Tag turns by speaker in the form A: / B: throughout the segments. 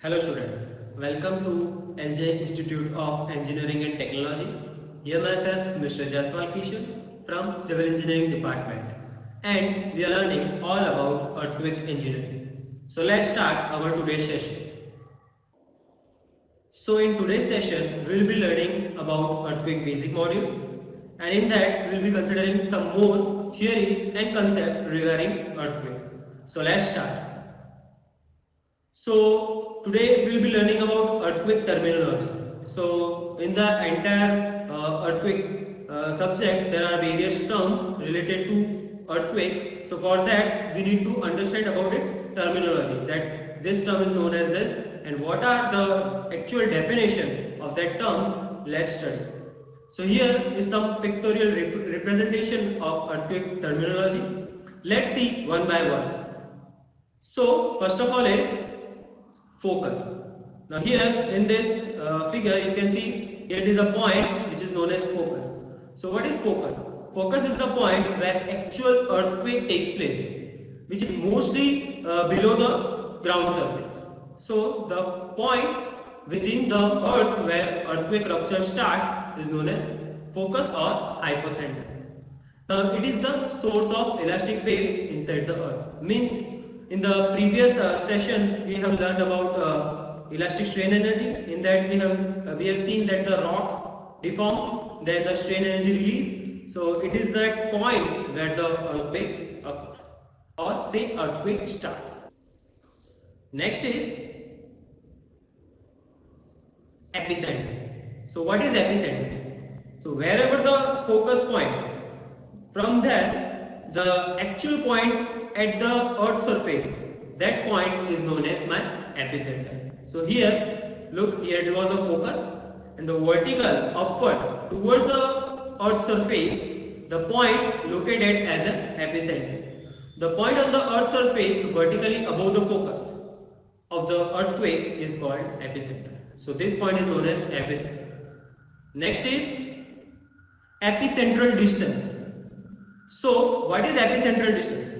A: Hello students, welcome to LJ Institute of Engineering and Technology. Here myself Mr. Jaswal Kishore from Civil Engineering Department, and we are learning all about earthquake engineering. So let's start our today's session. So in today's session we will be learning about earthquake basic module, and in that we will be considering some more theories and concepts regarding earthquake. So let's start. So today we will be learning about earthquake terminology. So in the entire earthquake subject there are various terms related to earthquake. So for that we need to understand about its terminology, that this term is known as this, and what are the actual definition of that terms. Let's study. So here is some pictorial representation of earthquake terminology. Let's see one by one. So first of all is focus. Now here in this figure you can see it is a point which is known as focus. So what is focus? Focus is the point where actual earthquake takes place, which is mostly below the ground surface. So the point within the earth where earthquake rupture start is known as focus or hypocenter. Now it is the source of elastic waves inside the earth. Means in the previous session we have learned about elastic strain energy. In that we have seen that the rock deforms, then the strain energy release. So it is that point where the earthquake occurs, or say earthquake starts. Next is epicenter. So what is epicenter? So wherever the focus point, from there the actual point at the earth surface, that point is known as my epicenter. So here look, here it was the focus, and the vertical upward towards the earth surface, the point located as an epicenter. The point on the earth surface vertically above the focus of the earthquake is called epicenter. So this point is known as epicenter. Next is epicentral distance. So what is epicentral distance?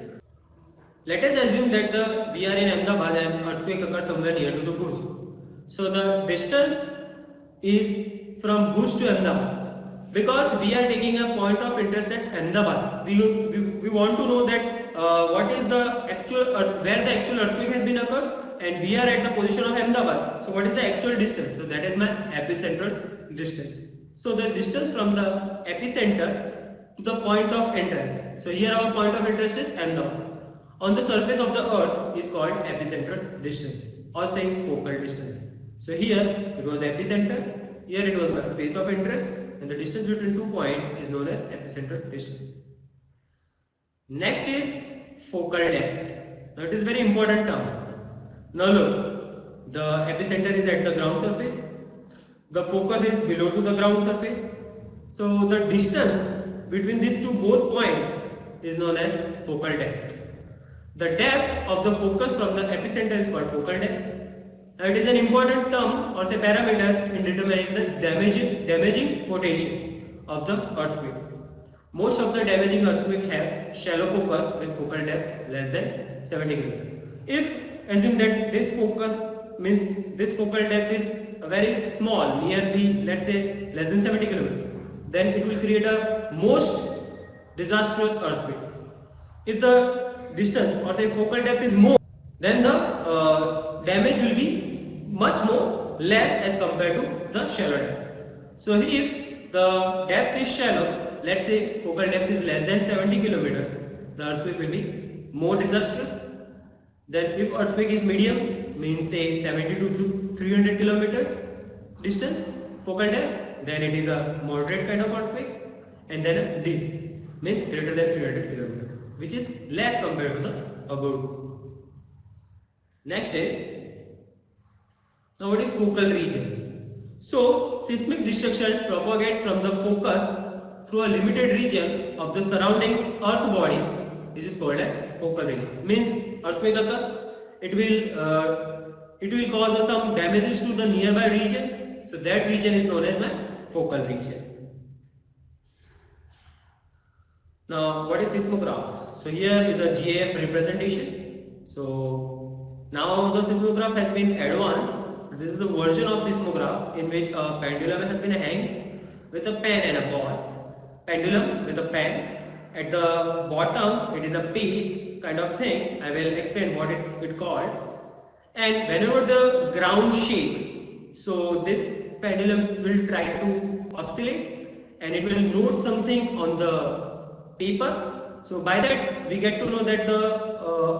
A: Let us assume that we are in Ahmedabad and earthquake occurs somewhere near to the Bhuj. So the distance is from Bhuj to Ahmedabad. Because we are taking a point of interest at Ahmedabad, we want to know that what is the actual where the actual earthquake has been occurred, and we are at the position of Ahmedabad. So what is the actual distance? So that is my epicentral distance. So the distance from the epicenter to the point of entrance. So here our point of interest is Ahmedabad. On the surface of the earth is called epicentral distance, or saying focal distance. So here it was epicenter, here it was my base of interest, and the distance between 2 points is known as epicentral distance. Next is focal depth. Now it is very important term. Now look, the epicenter is at the ground surface, the focus is below to the ground surface. So the distance between these two both points is known as focal depth. The depth of the focus from the epicenter is called focal depth. Now it is an important term, or say parameter, in determining the damaging potential of the earthquake. Most of the damaging earthquake have shallow focus with focal depth less than 70 km. If assume that this focus means this focal depth is very small, nearly let's say less than 70 km, then it will create a most disastrous earthquake. If the distance, or say focal depth, is more, then the damage will be much more less as compared to the shallow depth. So if the depth is shallow, let's say focal depth is less than 70 km, the earthquake will be more disastrous. Then if earthquake is medium, means say 70 to 300 kilometers distance focal depth, then it is a moderate kind of earthquake. And then a deep, means greater than 300 kilometers, which is less compared to the above. Next is, now what is focal region? So seismic destruction propagates from the focus through a limited region of the surrounding earth body, which is called as focal region. Means earthquake occur, it will cause some damages to the nearby region. So that region is known as my focal region. Now what is seismogram? So here is a GIF representation. So Now the seismograph has been advanced. This is the version of seismograph in which a pendulum has been hanged with a pen and a ball. Pendulum with a pen. At the bottom it is a paste kind of thing. I will explain what it called. And whenever the ground shakes, so this pendulum will try to oscillate and it will note something on the paper. So by that we get to know that the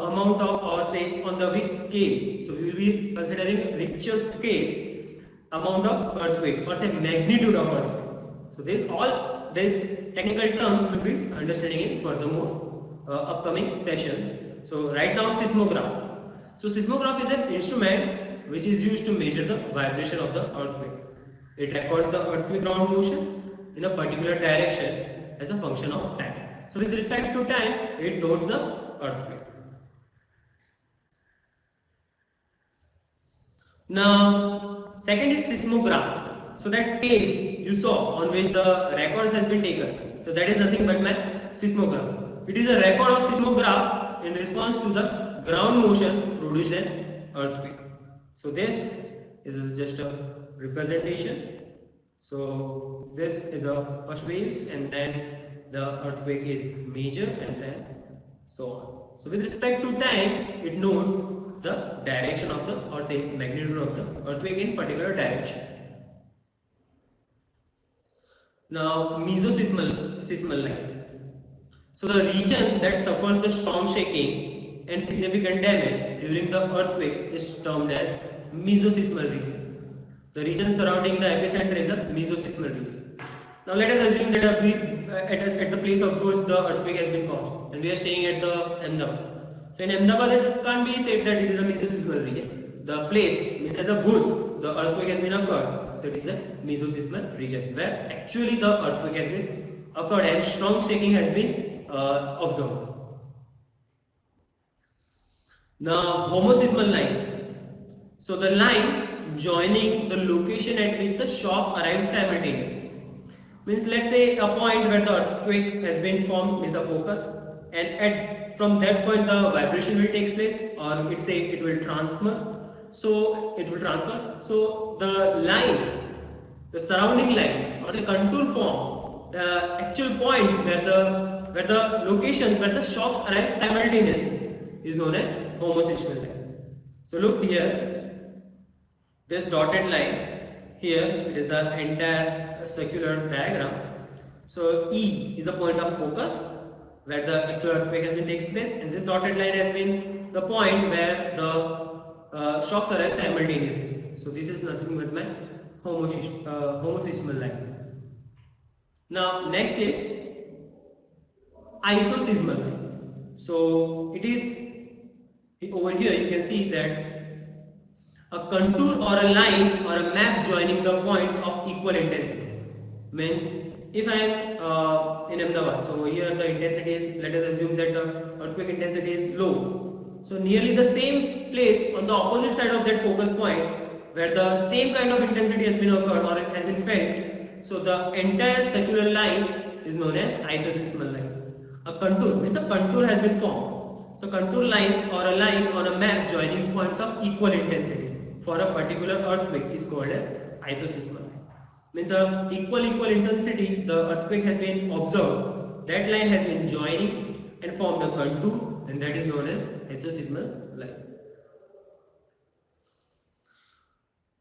A: amount of, or say on the which scale, so we will be considering Richter scale amount of earthquake, or say magnitude of earthquake. So this all these technical terms will be understanding in furthermore upcoming sessions. So right now seismograph. So seismograph is an instrument which is used to measure the vibration of the earthquake. It records the earthquake ground motion in a particular direction as a function of time. So with respect to time, it notes the earthquake. Now, second is seismogram. So that page you saw on which the records has been taken. So that is nothing but my seismogram. It is a record of seismograph in response to the ground motion produced an earthquake. So this is just a representation. So this is the first waves, and then the earthquake is major, and then so on. So with respect to time, it notes the direction of the, or say magnitude of the earthquake in particular direction. Now mesosysmal line. So the region that suffers the strong shaking and significant damage during the earthquake is termed as mesosysmal region. The region surrounding the epicenter is a mesosysmal region. Now let us assume that at the place of which the earthquake has been caused, and we are staying at the Ahmedabad. So in Ahmedabad, it can't be said that it is a mesosysmal region. The place means as a Bhuj, the earthquake has been occurred. So it is a mesosysmal region where actually the earthquake has been occurred and strong shaking has been observed. Now homosysmal line. So the line joining the location at which the shock arrives simultaneously. Means let's say a point where the earthquake has been formed is a focus, and from that point the vibration will take place, or it say it will transfer. So it will transfer. So the line, the surrounding line, or the contour form, the actual points where the locations where the shocks arrive simultaneously is known as homosysmal line. So look here, this dotted line here, it is the entire circular diagram. So E is the point of focus where the actual earthquake has been takes place, and this dotted line has been the point where the shocks arrive simultaneously. So this is nothing but my homosysmal line. Now next is isosysmal line. So it is over here you can see that a contour or a line or a map joining the points of equal intensity. Means if I am in Ahmedabad, so here the intensity is, let us assume that the earthquake intensity is low. So nearly the same place on the opposite side of that focus point where the same kind of intensity has been occurred or has been felt. So the entire circular line is known as isosysmal line. A contour means a contour has been formed. So contour line or a line on a map joining points of equal intensity for a particular earthquake is called as isosysmal line. Means a equal intensity the earthquake has been observed, that line has been joining and formed a contour, and that is known as isosysmal line.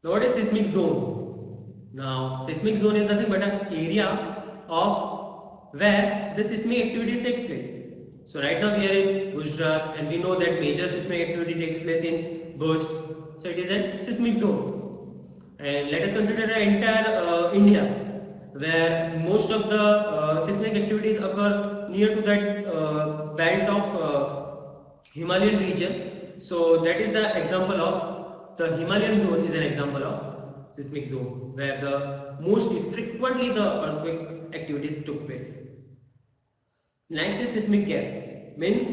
A: Now what is seismic zone? Now seismic zone is nothing but an area of where the seismic activities takes place. So right now we are in Gujarat, and we know that major seismic activity takes place in Bhuj. So it is a seismic zone. And let us consider the entire India, where most of the seismic activities occur near to that belt of Himalayan region. So that is the example of the Himalayan zone is an example of seismic zone, where the most frequently the earthquake activities took place. Next is seismic gap, means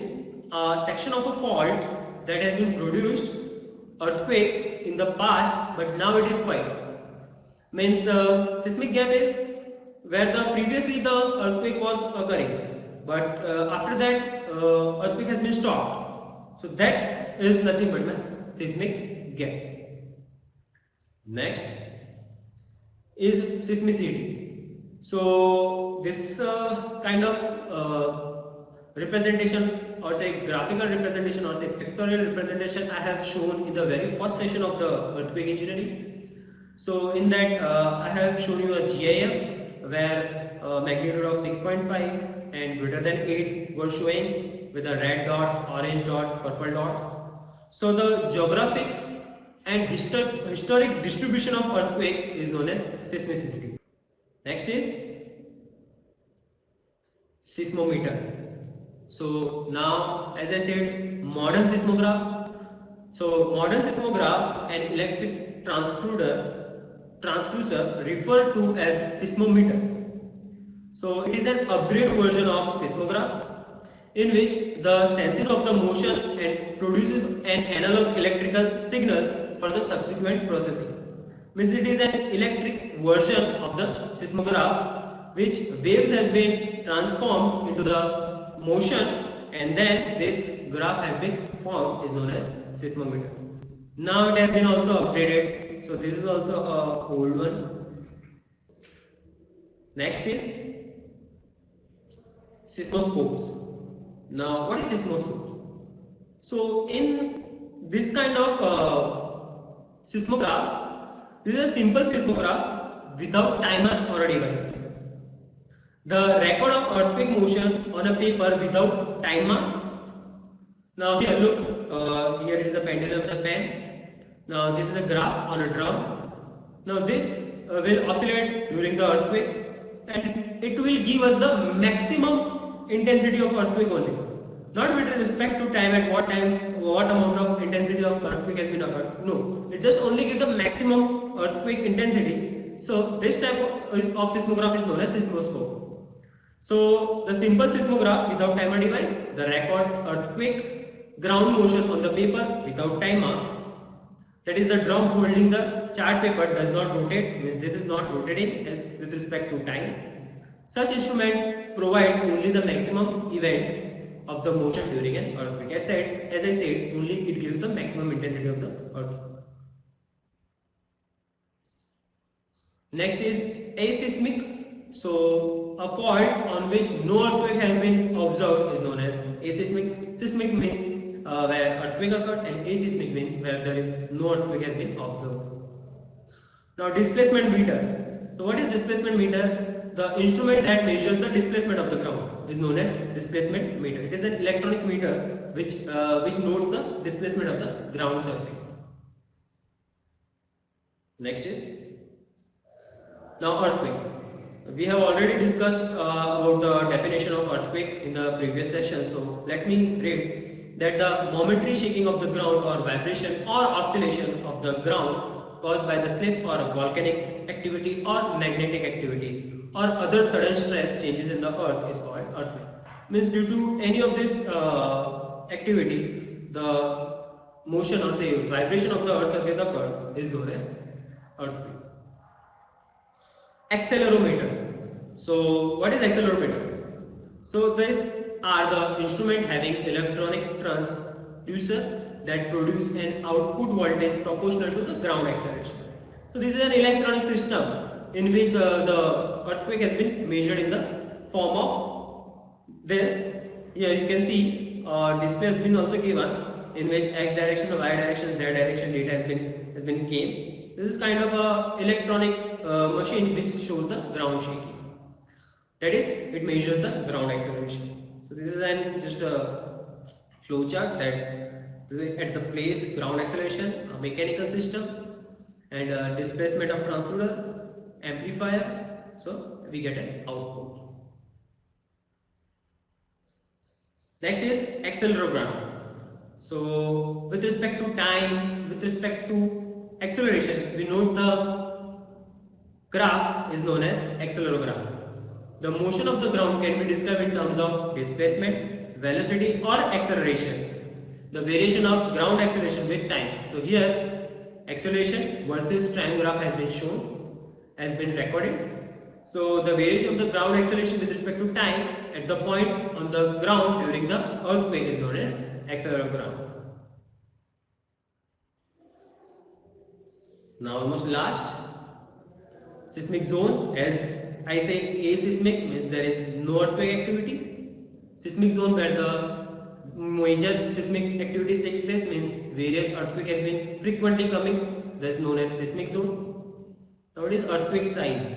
A: a section of a fault that has been produced earthquakes in the past, but now it is quiet. Means seismic gap is where the previously the earthquake was occurring, but after that earthquake has been stopped. So that is nothing but seismic gap. Next is seismicity. So this kind of representation, or say graphical representation, or say pictorial representation, I have shown in the very first session of the earthquake engineering. So in that I have shown you a GIF where magnitude of 6.5 and greater than 8 were showing with the red dots, orange dots, purple dots. So the geographic and historic distribution of earthquake is known as seismicity. Next is seismometer. So now, as I said, modern seismograph. So modern seismograph and electric transducer referred to as seismometer. So it is an upgrade version of seismograph in which the senses of the motion and produces an analog electrical signal for the subsequent processing. Means it is an electric version of the seismograph, which waves has been transformed into the motion, and then this graph has been formed, is known as seismometer. Now it has been also upgraded, so this is also a old one. Next is seismoscopes. Now what is seismoscope? So in this kind of seismograph, this is a simple seismograph without timer or a device. The record of earthquake motion on a paper without time marks. Now here look, here is a pendulum, the pen. Now this is a graph on a drum. Now this will oscillate during the earthquake, and it will give us the maximum intensity of earthquake only. Not with respect to time, at what time, what amount of intensity of earthquake has been occurred. No, it just only gives the maximum earthquake intensity. So this type of seismograph is known as seismoscope. So the simple seismograph without timer device, the record earthquake ground motion on the paper without time marks. That is, the drum holding the chart paper does not rotate, means this is not rotating with respect to time. Such instrument provide only the maximum event of the motion during an earthquake. As I said, only it gives the maximum intensity of the earthquake. Next is aseismic. So a fault on which no earthquake has been observed is known as aseismic. Seismic means where earthquake occurred, and aseismic means where there is no earthquake has been observed. Now displacement meter. So what is displacement meter? The instrument that measures the displacement of the ground is known as displacement meter. It is an electronic meter which notes the displacement of the ground surface. Next is now earthquake. We have already discussed about the definition of earthquake in the previous session. So let me read that the momentary shaking of the ground or vibration or oscillation of the ground caused by the slip or volcanic activity or magnetic activity or other sudden stress changes in the earth is called earthquake. Means due to any of this activity, the motion or say vibration of the earth surface occurred is known as earthquake. Accelerometer. So what is accelerometer? So these are the instrument having electronic transducer that produce an output voltage proportional to the ground acceleration. So this is an electronic system in which the earthquake has been measured in the form of this. Here you can see display has been also given in which x direction, y direction, z direction data has been came. This is kind of a electronic machine which shows the ground shaking. That is, it measures the ground acceleration. So this is just a flow chart that at the place ground acceleration, a mechanical system, and displacement of transducer, amplifier. So we get an output. Next is accelerogram. So with respect to time, with respect to acceleration, we note the graph is known as accelerogram. The motion of the ground can be described in terms of displacement, velocity or acceleration. The variation of ground acceleration with time. So here acceleration versus time graph has been shown, has been recorded. So the variation of the ground acceleration with respect to time at the point on the ground during the earthquake is known as accelerogram. Now almost last, seismic zone. As I say, aseismic means there is no earthquake activity. Seismic zone, where the major seismic activities takes place, means various earthquake has been frequently coming. That is known as seismic zone. Now it is earthquake size.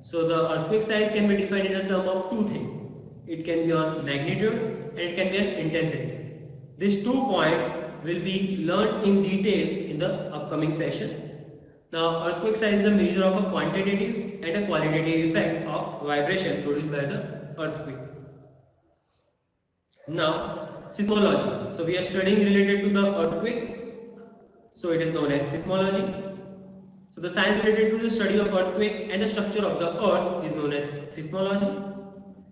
A: So the earthquake size can be defined in a term of two things. It can be on magnitude and it can be on intensity. These 2 points will be learned in detail in the upcoming session. Now earthquake size is the measure of a quantitative and a qualitative effect of vibration produced by the earthquake. Now seismology. So we are studying related to the earthquake. So it is known as seismology. So the science related to the study of earthquake and the structure of the earth is known as seismology.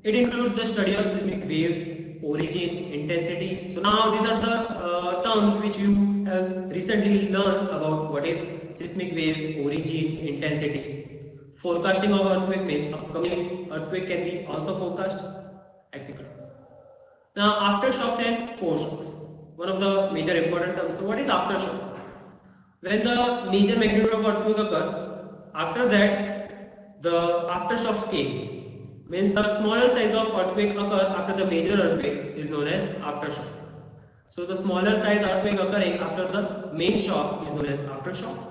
A: It includes the study of seismic waves, origin, intensity. So now these are the terms which you have recently learned about what is seismic waves, origin, intensity. Forecasting of earthquake means upcoming earthquake can be also forecast, etc. Now aftershocks and foreshocks. One of the major important terms. So what is aftershock? When the major magnitude of earthquake occurs, after that the aftershocks came. Means the smaller size of earthquake occur after the major earthquake is known as aftershock. So the smaller size earthquake occurring after the main shock is known as aftershocks.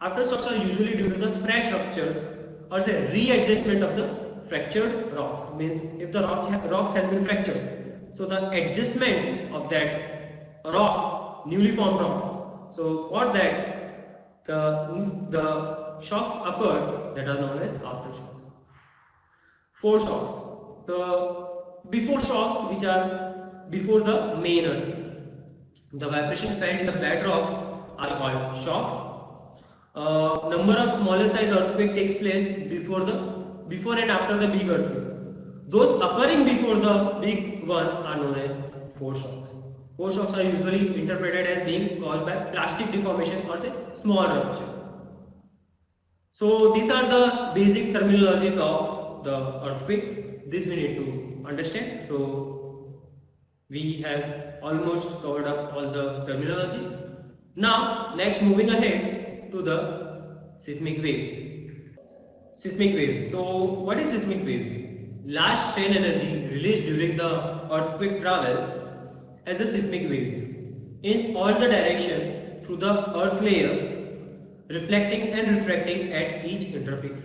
A: Aftershocks are usually due to the fresh ruptures or say readjustment of the fractured rocks. Means if the rocks has been fractured, so the adjustment of that rocks, newly formed rocks. So for that the shocks occur that are known as aftershocks. Foreshocks, the before shocks which are before the main earthquake. The vibrations felt in the bedrock are called shocks. Number of smaller size earthquake takes place before and after the big earthquake. Those occurring before the big one are known as foreshocks. Foreshocks are usually interpreted as being caused by plastic deformation or say small rupture. So these are the basic terminologies of the earthquake. This we need to understand. So we have almost covered up all the terminology. Now next, moving ahead to the seismic waves. Seismic waves. So what is seismic waves? Large strain energy released during the earthquake travels as a seismic wave in all the direction through the earth layer, reflecting and refracting at each interface.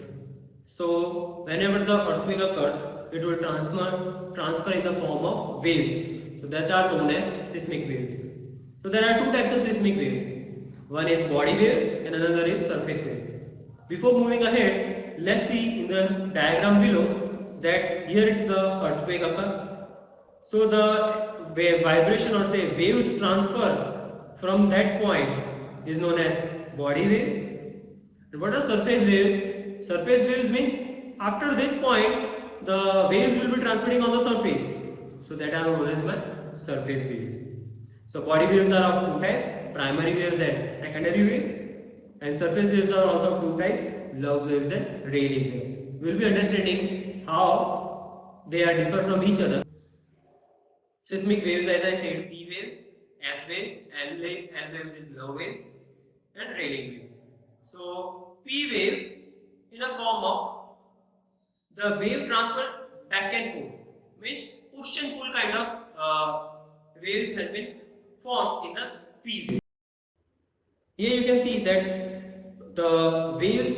A: So whenever the earthquake occurs, it will transfer in the form of waves. So that are known as seismic waves. So there are two types of seismic waves. One is body waves and another is surface waves. Before moving ahead, let's see in the diagram below that here the earthquake occur. So the vibration or say waves transfer from that point is known as body waves. And what are surface waves? Surface waves means after this point the waves will be transmitting on the surface. So that are known as by surface waves. So body waves are of two types, primary waves and secondary waves. And surface waves are also two types, love waves and Rayleigh waves. We will be understanding how they are differ from each other. Seismic waves, as I said, P waves, S wave, L waves is love waves and Rayleigh waves. So P wave in a form of the wave transfer back and forth, means push and pull kind of waves has been formed in the P wave. Here you can see that the waves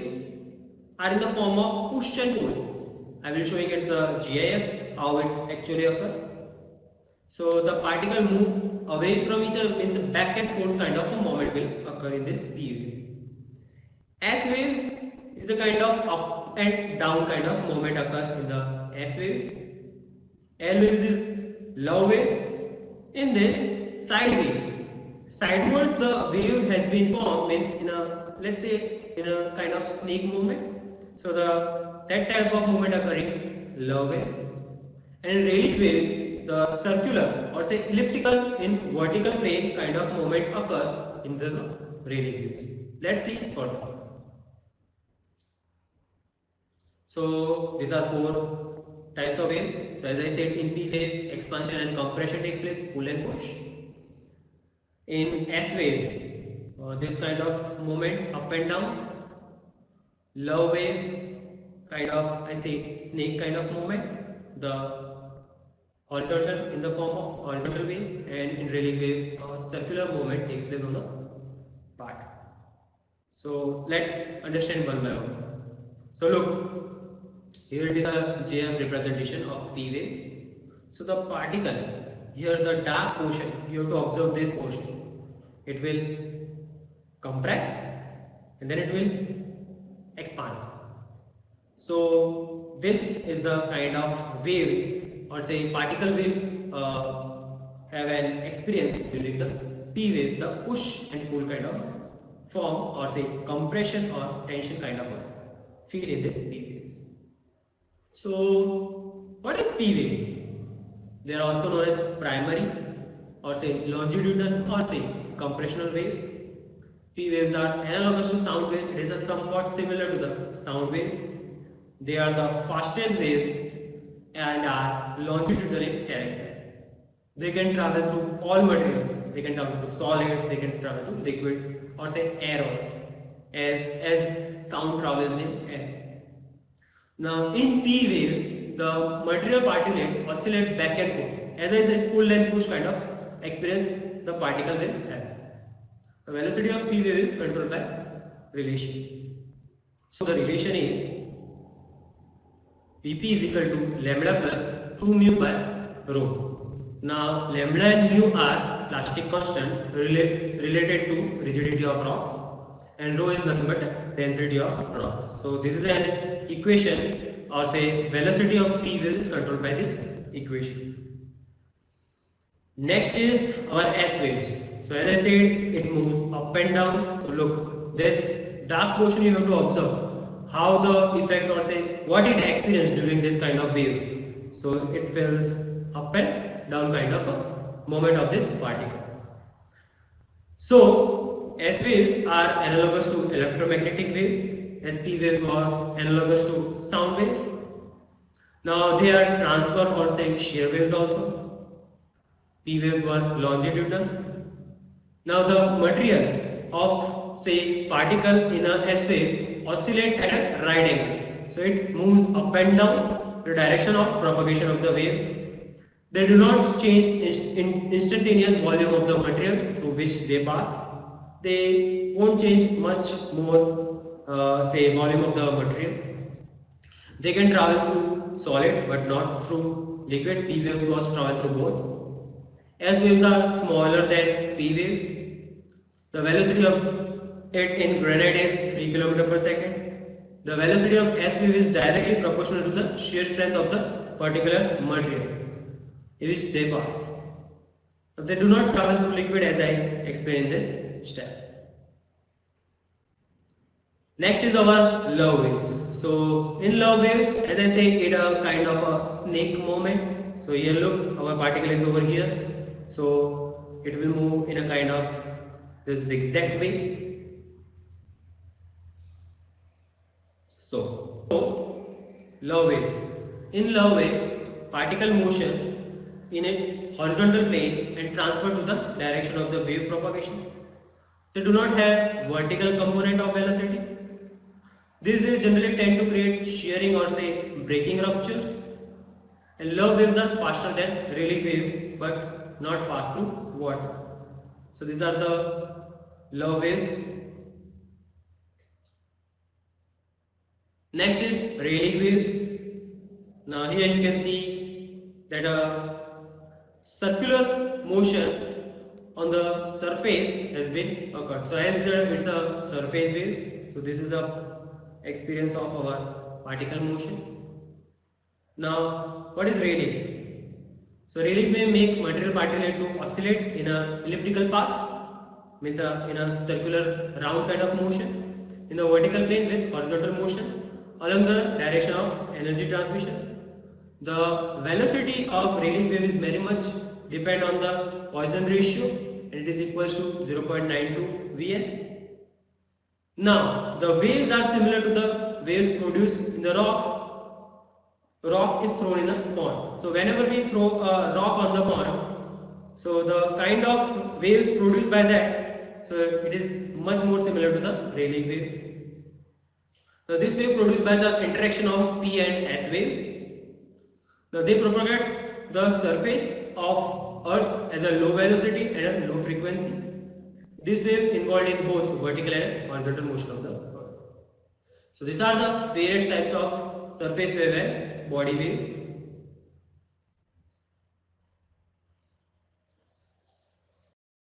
A: are in the form of push and pull. I will show you it the GIF how it actually occurs. So the particle move away from each other, means back and forth kind of a moment will occur in this P wave. S waves is a kind of up and down kind of moment occur in the S waves. L waves is love waves. In this side wave, sidewards the wave has been formed, means in a, let's say, in a kind of snake movement. So that type of movement occurring love waves. And in Rayleigh waves, the circular or say elliptical in vertical plane kind of movement occur in the Rayleigh waves. Let's see further. So these are four types of wave. So as I said, in P wave, expansion and compression takes place, pull and push. In S wave, this kind of movement up and down. Love wave, kind of, I say, snake kind of movement. The horizontal in the form of horizontal wave, and in relief wave, circular movement takes place on the part. So let's understand one by one. So look, here it is a JF representation of P wave. So the particle, here the dark portion, you have to observe this portion. It will compress and then it will expand. So this is the kind of waves, or say particle will have an experience during the P wave, the push and pull kind of form, or say compression or tension kind of a feel in this P waves. So what is P waves? They are also known as primary, or say longitudinal, or say compressional waves. P waves are analogous to sound waves. It is somewhat similar to the sound waves. They are the fastest waves and are longitudinal in character. They can travel through all materials. They can travel to solid, they can travel to liquid, or say air also, as sound travels in air. Now in P waves, the material particle oscillate back and forth. As I said, pull and push kind of experience the particle will have. The velocity of P wave is controlled by relation. So the relation is Vp is equal to lambda plus 2 mu by rho. Now lambda and mu are plastic constant related to rigidity of rocks, and rho is nothing but density of rocks. So this is an equation, or say velocity of P wave is controlled by this equation. Next is our S waves. So as I said, it moves up and down. So look, this dark portion you have to observe how the effect, or say what it experiences during this kind of waves. So it feels up and down kind of a movement of this particle. So S waves are analogous to electromagnetic waves, as P waves was analogous to sound waves. Now they are transfer, or say shear waves also. P waves were longitudinal. Now the material of, say, particle in a S wave oscillate at a right angle. So it moves up and down the direction of propagation of the wave. They do not change instantaneous volume of the material through which they pass. They won't change much more, say, volume of the material. They can travel through solid but not through liquid. P waves was travel through both. S waves are smaller than P waves. The velocity of it in granite is 3 km per second. The velocity of S wave is directly proportional to the shear strength of the particular material in which they pass. They do not travel through liquid, as I explained in this step. Next is our love waves. So in love waves, as I say, it a kind of a snake movement. So here look, our particle is over here. So it will move in a kind of this zigzag way. So love waves. In love wave, particle motion in its horizontal plane and transfer to the direction of the wave propagation. They do not have vertical component of velocity. These waves generally tend to create shearing, or say breaking ruptures. And love waves are faster than relief wave but not pass through water. So these are the love waves. Next is Rayleigh waves. Now here you can see that a circular motion on the surface has been occurred. So as it's a surface wave, so this is a experience of our particle motion. Now what is Rayleigh? So Rayleigh may make material particle to oscillate in an elliptical path, means in a circular round kind of motion in the vertical plane with horizontal motion along the direction of energy transmission. The velocity of Rayleigh wave is very much depend on the Poisson ratio, and it is equal to 0.92 Vs. Now the waves are similar to the waves produced in the rocks. Rock is thrown in a pond. So whenever we throw a rock on the pond, so the kind of waves produced by that, So it is much more similar to the Rayleigh wave. Now this wave produced by the interaction of P and S waves. Now they propagates the surface of Earth as a low velocity and a low frequency. This wave involved in both vertical and horizontal motion of the Earth. So these are the various types of surface wave and body waves.